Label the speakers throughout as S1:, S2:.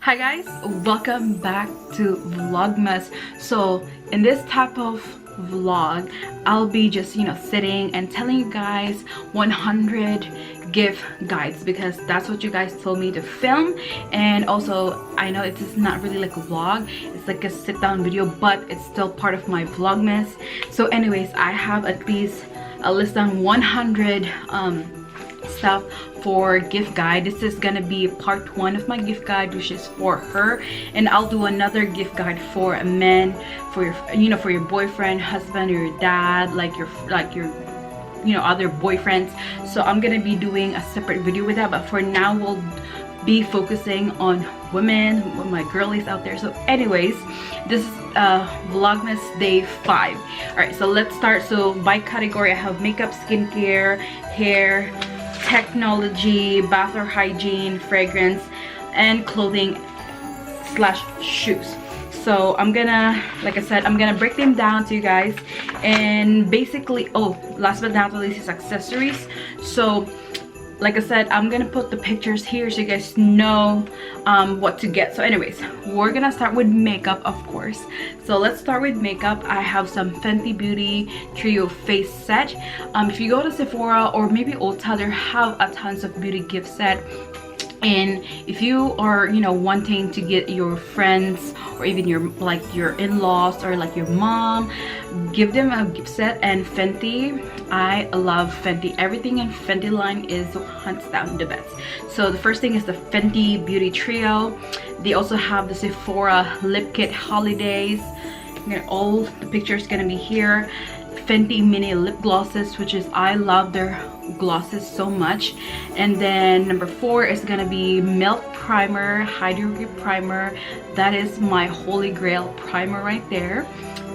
S1: Hi guys, welcome back to Vlogmas. So in this type of vlog, I'll be just sitting and telling you guys 100 gift guides because that's what you guys told me to film. And also I know it is not really like a vlog, it's like a sit down video, but it's still part of my Vlogmas. So anyways, I have at least a list on 100 stuff for gift guide. This is gonna be part 1 of my gift guide, which is for her, and I'll do another gift guide for a man, for your for your boyfriend, husband, or your dad, like your other boyfriends. So I'm gonna be doing a separate video with that, but for now we'll be focusing on women, my girlies out there. So anyways, this is Vlogmas day 5. All right, so let's start. So by category, I have makeup, skincare, hair, technology, bath or hygiene, fragrance, and clothing / shoes. So I'm gonna, like I said, I'm gonna break them down to you guys. And basically, oh, last but not least is accessories. So like I said, I'm gonna put the pictures here so you guys know what to get. So anyways, we're gonna start with makeup, of course. So let's start with makeup. I have some Fenty Beauty Trio face set. If you go to Sephora or maybe Ulta, they have a tons of beauty gift set. And if you are wanting to get your friends or even your in-laws or like your mom, give them a gift set. And Fenty, I love Fenty. Everything in Fenty line is hands down the best. So the first thing is the Fenty Beauty Trio. They also have the Sephora Lip Kit Holidays. All the pictures gonna be here. Fenty mini lip glosses, which is, I love their glosses so much. And then number 4 is gonna be Milk Primer, Hydro Grip Primer. That is my holy grail primer right there.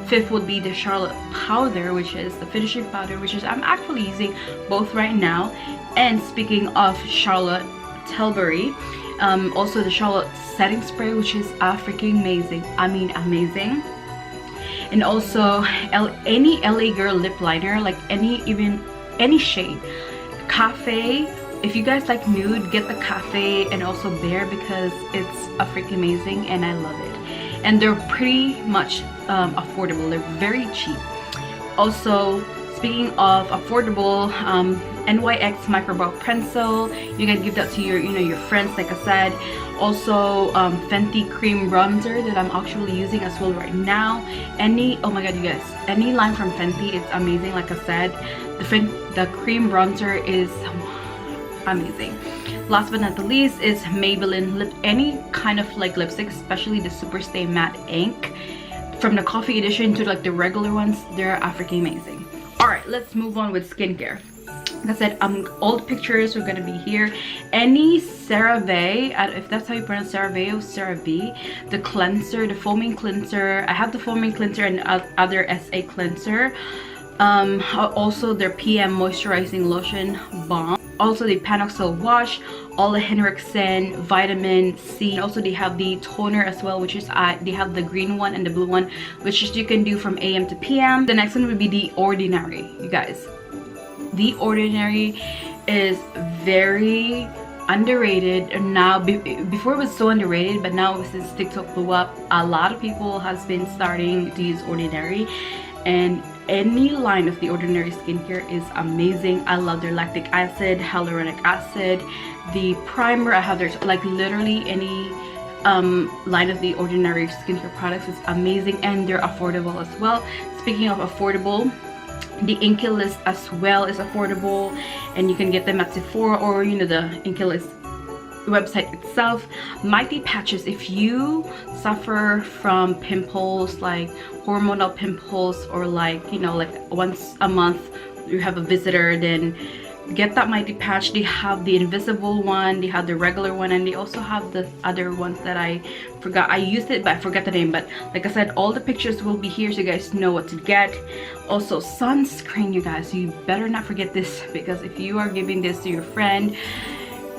S1: 5th would be the Charlotte Powder, which is the finishing powder, which is I'm actually using both right now. And speaking of Charlotte Tilbury, also the Charlotte setting spray, which is freaking amazing. I mean amazing. And also any LA girl lip liner, like any shade. Cafe, if you guys like nude, get the Cafe and also Bare because it's freaking amazing and I love it. And they're pretty much affordable. They're very cheap. Also, speaking of affordable, NYX micro pencil, you can give that to your your friends, like I said. Also Fenty cream bronzer that I'm actually using as well right now. Oh my god, you guys, any line from Fenty, it's amazing. Like I said, the cream bronzer is amazing. Last but not the least is Maybelline any kind of like lipstick, especially the Super Stay Matte Ink, from the coffee edition to like the regular ones. They're freaking amazing. All right, let's move on with skincare. Like I said, all the pictures are gonna be here. Any CeraVe, if that's how you pronounce CeraVe or CeraVe, the cleanser, the foaming cleanser. I have the foaming cleanser and other SA cleanser. Also their PM moisturizing lotion balm. Also the Panoxyl wash, all the Henriksen vitamin C. Also they have the toner as well, which is they have the green one and the blue one, which is you can do from AM to PM. The next one would be The Ordinary, you guys. The Ordinary is very underrated now. Before it was so underrated, but now since TikTok blew up, a lot of people has been starting to use Ordinary. And any line of The Ordinary skincare is amazing. I love their lactic acid, hyaluronic acid, the primer. I have there's like literally any line of The Ordinary skincare products is amazing, and they're affordable as well. Speaking of affordable, the Inky List as well is affordable, and you can get them at Sephora or the Inky List website itself. Mighty Patches, if you suffer from pimples, like hormonal pimples, or like once a month you have a visitor, then get that Mighty Patch. They have the invisible one, they have the regular one, and they also have the other ones that I forgot. I used it but I forgot the name. But like I said, all the pictures will be here so you guys know what to get. Also sunscreen, you guys, you better not forget this, because if you are giving this to your friend,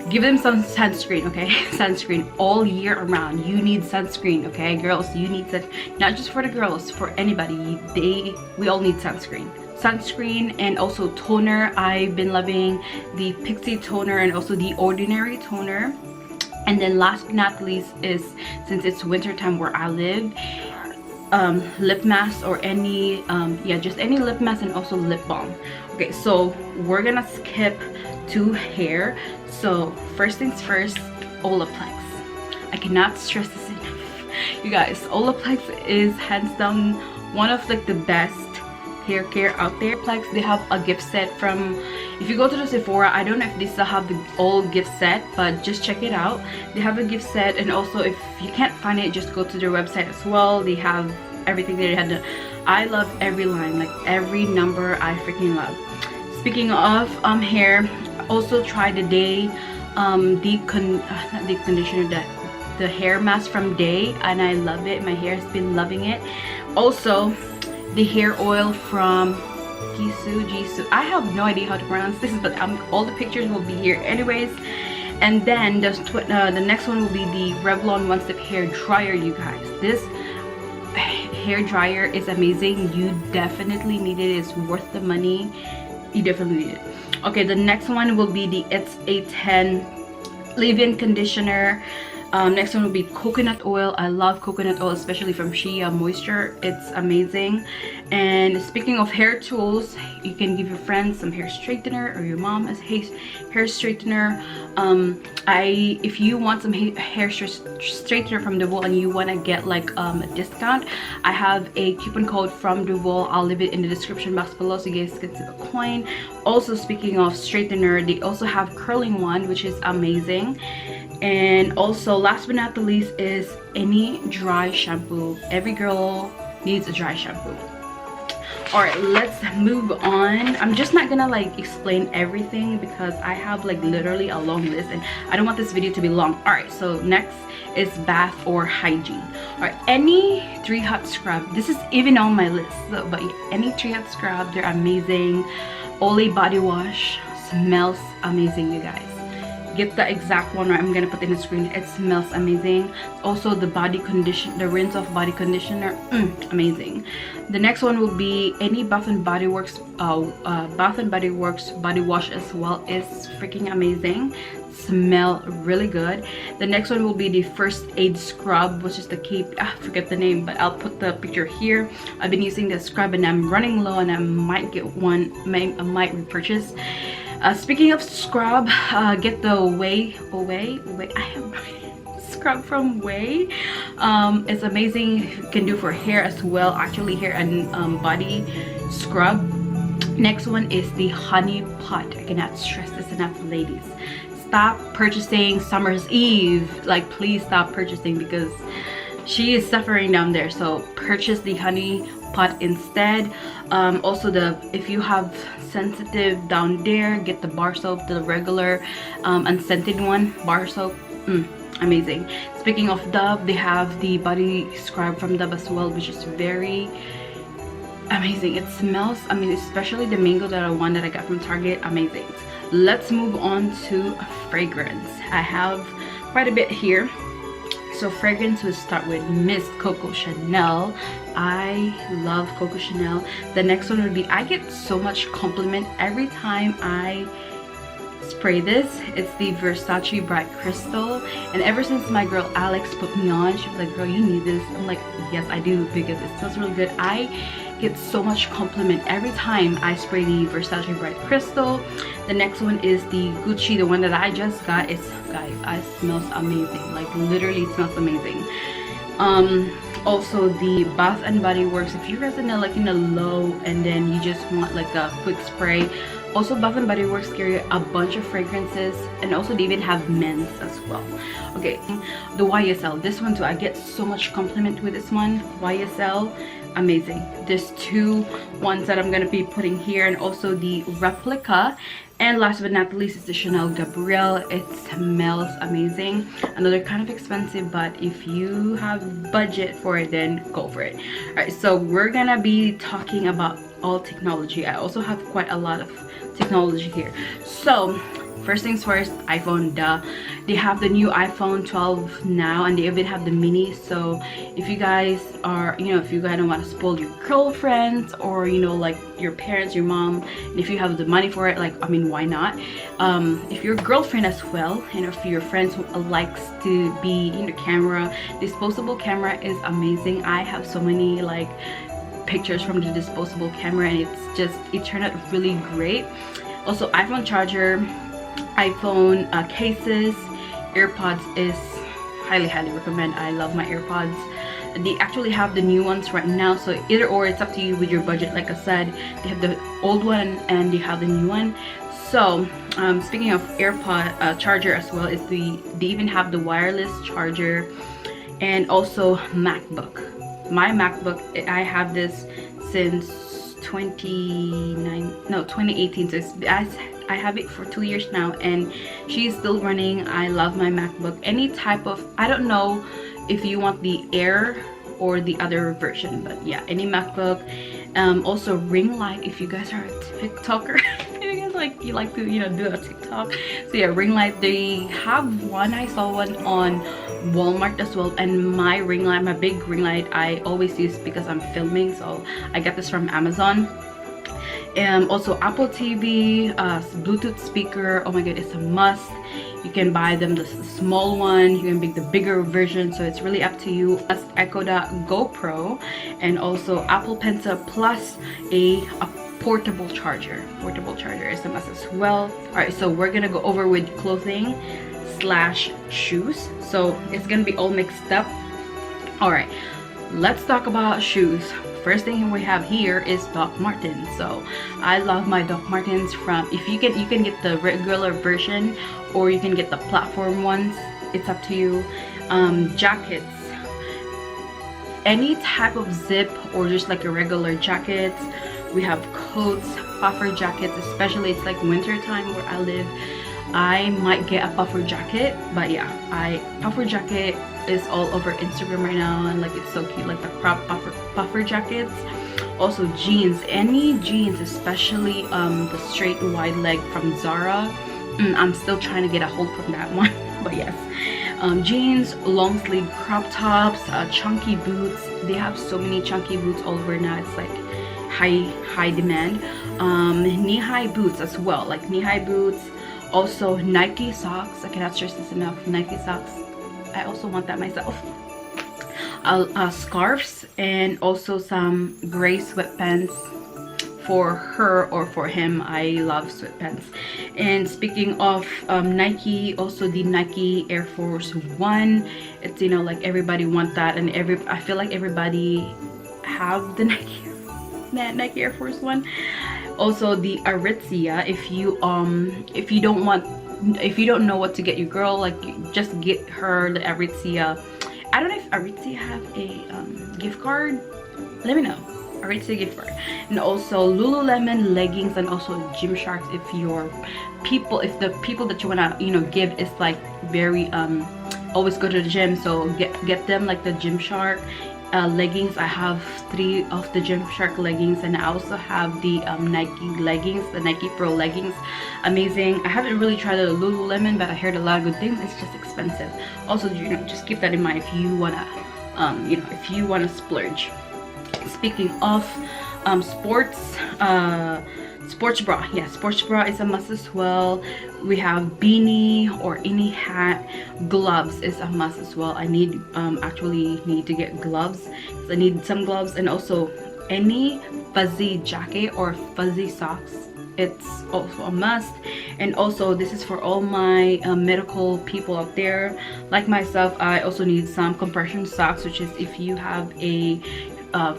S1: give them some sunscreen, okay? Sunscreen all year around. You need sunscreen, okay? Girls, you need that. Not just for the girls, for anybody. We all need sunscreen. And also toner. I've been loving the Pixie toner and also the Ordinary toner. And then last but not least is, since it's winter time where I live, lip mask or any yeah, just any lip mask, and also lip balm. Okay, so we're gonna skip to hair. So first things first, Olaplex. I cannot stress this enough, you guys. Olaplex is hands down one of like the best hair care out there. Olaplex, they have a gift set from, if you go to the Sephora, I don't know if they still have the old gift set, but just check it out. They have a gift set, and also if you can't find it, just go to their website as well. They have everything. They had I love every line, like every number I freaking love. Speaking of hair, also try the Day deep conditioner, the hair mask from Day, and I love it. My hair has been loving it. Also the hair oil from Jisoo. I have no idea how to pronounce this, but all the pictures will be here anyways. And then the next one will be the Revlon One Step hair dryer. You guys, this hair dryer is amazing. You definitely need it. It's worth the money. You definitely need it. Okay, the next one will be the It's a 10 leave-in conditioner. Next one will be coconut oil. I love coconut oil, especially from Shea Moisture. It's amazing. And speaking of hair tools, you can give your friends some hair straightener, or your mom as hair straightener. If you want some hair straightener from Duvolle and you want to get like a discount, I have a coupon code from Duvolle. I'll leave it in the description box below so you guys can save a coin. Also, speaking of straightener, they also have curling one, which is amazing. And also, last but not the least, is any dry shampoo. Every girl needs a dry shampoo. All right, let's move on. I'm just not gonna like explain everything because I have like literally a long list, and I don't want this video to be long. All right, so next is bath or hygiene. All right, any 3 hot scrub. This is even on my list, so, but any 3 hot scrub, they're amazing. Olay body wash smells amazing, you guys. Get the exact one, or I'm gonna put it in the screen. It smells amazing. Also the the rinse off body conditioner, amazing. The next one will be any Bath and Body Works body wash as well. Is freaking amazing. Smell really good. The next one will be the First Aid scrub, which is the I forget the name, but I'll put the picture here. I've been using the scrub and I'm running low, and I might get one. I might repurchase. Speaking of scrub, get the Way. I have scrub from Way. It's amazing. You can do for hair as well, actually hair and body scrub. Next one is the Honey Pot. I cannot stress this enough, ladies. Stop purchasing Summer's Eve. Like, please stop purchasing, because she is suffering down there. So purchase the Honey Pot instead. Also, if you have sensitive down there, get the bar soap, the regular unscented one, bar soap. Amazing. Speaking of Dove, they have the body scrub from Dove as well, which is very amazing. It smells, I mean, especially the mango one that I got from Target, amazing. Let's move on to fragrance. I have quite a bit here. So fragrance, we'll start with Miss Coco Chanel. I love Coco Chanel. The next one would be, I get so much compliment every time I spray this. It's the Versace Bright Crystal, and ever since my girl Alex put me on, she was like, girl, you need this. I'm like, yes I do, because it smells really good. I get so much compliment every time I spray the Versace Bright Crystal. The next one is the Gucci, the one that I just got. It's, guys, it smells amazing. Like, literally smells amazing. Also the Bath and Body Works, if you guys are like in a low and then you just want like a quick spray. Also, Bath and Body Works carry a bunch of fragrances, and also they even have men's as well. Okay, the YSL, this one too, I get so much compliment with this one. YSL, amazing. There's 2 ones that I'm gonna be putting here, and also the replica. And last but not least is the Chanel Gabrielle. It smells amazing. Another kind of expensive, but if you have budget for it, then go for it. All right, so we're gonna be talking about all technology. I also have quite a lot of technology here. So First things first, iPhone, duh. They have the new iPhone 12 now, and they even have the mini. So if you guys are, you know, if you guys don't want to spoil your girlfriends, or you know, like your parents, your mom, and if you have the money for it, like, I mean, why not? If your girlfriend as well, and if your friends who likes to be in the camera, disposable camera is amazing. I have so many like pictures from the disposable camera, and it turned out really great. Also, iPhone charger, iPhone cases, AirPods is highly recommend. I love my AirPods. They actually have the new ones right now, so either or, it's up to you with your budget. Like I said, they have the old one and they have the new one. So speaking of AirPod charger as well, is they even have the wireless charger, and also MacBook. My MacBook, I have this since 2018, so I have it for 2 years now, and she's still running. I love my MacBook. Any type of, I don't know if you want the Air or the other version, but yeah, any MacBook. Also ring light, if you guys are a TikToker. You like to, you know, do a TikTok. So yeah, ring light, they have one. I saw one on Walmart as well, and my ring light, my big ring light, I always use because I'm filming, so I got this from Amazon. Also Apple TV, Bluetooth speaker. Oh my god, it's a must. You can buy them the small one, you can make the bigger version, so it's really up to you. Plus Echo Dot GoPro, and also Apple Pencil, plus a portable charger. Portable charger is a must as well. All right, so we're gonna go over with clothing slash shoes, so it's gonna be all mixed up. All right, let's talk about shoes. First thing we have here is Doc Martens. So I love my Doc Martens. From, if you can get the regular version, or you can get the platform ones, it's up to you. Jackets, any type of zip or just like a regular jackets. We have coats, puffer jackets, especially it's like winter time where I live. I might get a puffer jacket, but yeah, puffer jacket is all over Instagram right now, and like it's so cute, like the crop puffer jackets. Also jeans, any jeans, especially the straight wide leg from Zara. I'm still trying to get a hold from that one, but yes. Jeans, long sleeve crop tops, chunky boots. They have so many chunky boots all over now. It's like high demand. Knee-high boots as well, like knee-high boots. Also Nike socks, I cannot stress this enough. Nike socks, I also want that myself. Scarves, and also some gray sweatpants for her or for him. I love sweatpants. And speaking of Nike, also the Nike Air Force One. It's, you know, like everybody want that, and I feel like everybody have the Nike Air Force One. Also the Aritzia, if you don't know what to get your girl, like, just get her the Aritzia. I don't know if Aritzia have a gift card. Let me know. Aritzia gift card. And also Lululemon leggings, and also Gymshark if the people that you wanna, you know, give is like very always go to the gym, so get them like the Gymshark leggings. I have 3 of the Gymshark leggings, and I also have the Nike leggings, the Nike Pro leggings. Amazing. I haven't really tried the Lululemon, but I heard a lot of good things. It's just expensive. Also, you know, just keep that in mind if you wanna you know, if you wanna splurge. Speaking of sports bra, yeah, sports bra is a must as well. We have beanie or any hat. Gloves is a must as well. I actually need to get gloves, because I need some gloves. And also any fuzzy jacket or fuzzy socks, it's also a must. And also this is for all my medical people out there like myself. I also need some compression socks, which is if you have a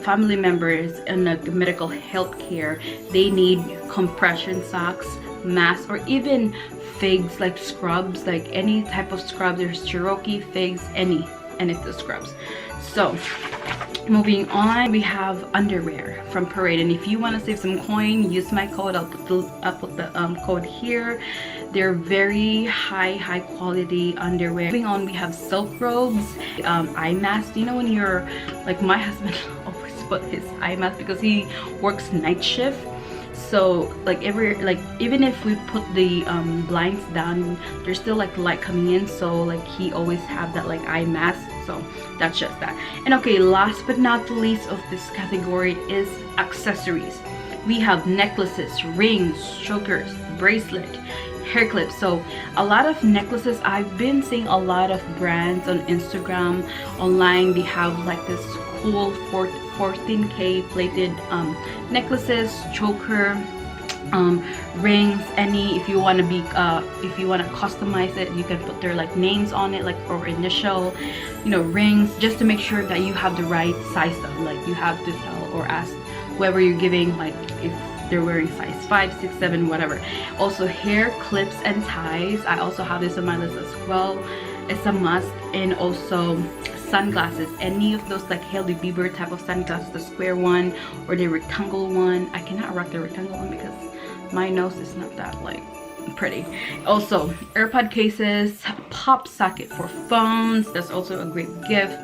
S1: family members in a medical health care, they need compression socks, masks, or even figs, like scrubs, like any type of scrubs. There's Cherokee, figs, any of the scrubs. So moving on, we have underwear from Parade, and if you want to save some coin, use my code. I'll put the code here. They're very high quality underwear. Moving on, we have silk robes, eye mask. You know, when you're like, my husband always put his eye mask because he works night shift, so like even if we put the blinds down, there's still like light coming in, so like he always have that like eye mask. So that's just that. And okay, last but not the least of this category is accessories. We have necklaces, rings, chokers, bracelet, hair clips. So a lot of necklaces. I've been seeing a lot of brands on Instagram, online. They have like this cool 14K plated necklaces, choker, rings, any. If you want to be if you want to customize it, you can put their like names on it, like or initial, you know, rings, just to make sure that you have the right size stuff. Like you have to tell or ask whoever you're giving, like if they're wearing size 5, 6, 7, whatever. Also hair clips and ties. I also have this on my list as well. It's a must. And also sunglasses, any of those like Hailey Bieber type of sunglasses, the square one or the rectangle one. I cannot rock the rectangle one because my nose is not that like pretty. Also AirPod cases, pop socket for phones, that's also a great gift.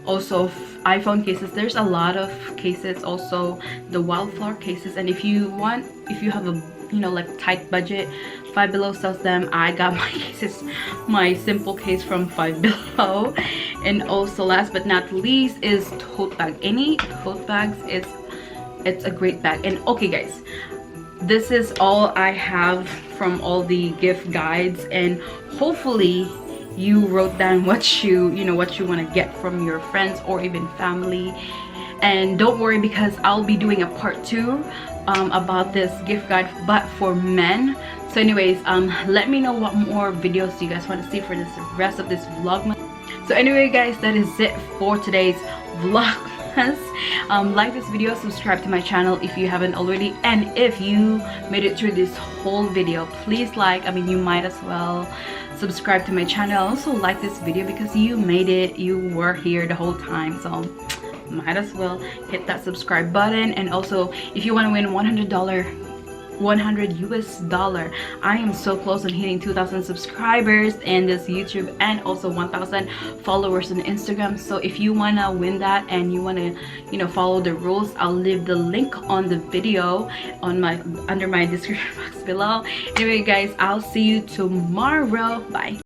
S1: Also iPhone cases, there's a lot of cases. Also the wildflower cases, and if you have a, you know, like tight budget, Five Below sells them. I got my cases, my simple case from Five Below. And also last but not least is tote bag. Any tote bags, it's a great bag. And okay guys, this is all I have from all the gift guides, and hopefully you wrote down what you want to get from your friends or even family. And don't worry, because I'll be doing a part 2 about this gift guide, but for men. So anyways, let me know what more videos you guys want to see for this rest of this vlog. So anyway guys, that is it for today's Vlogmas. Like this video, subscribe to my channel if you haven't already, and if you made it through this whole video, please like, I mean you might as well subscribe to my channel. Also like this video because you made it, you were here the whole time, so might as well hit that subscribe button. And also if you want to win $100 US, I am so close on hitting 2,000 subscribers in this YouTube, and also 1,000 followers on Instagram. So if you want to win that and you want to, you know, follow the rules, I'll leave the link on the video on my under my description box below. Anyway guys, I'll see you tomorrow. Bye.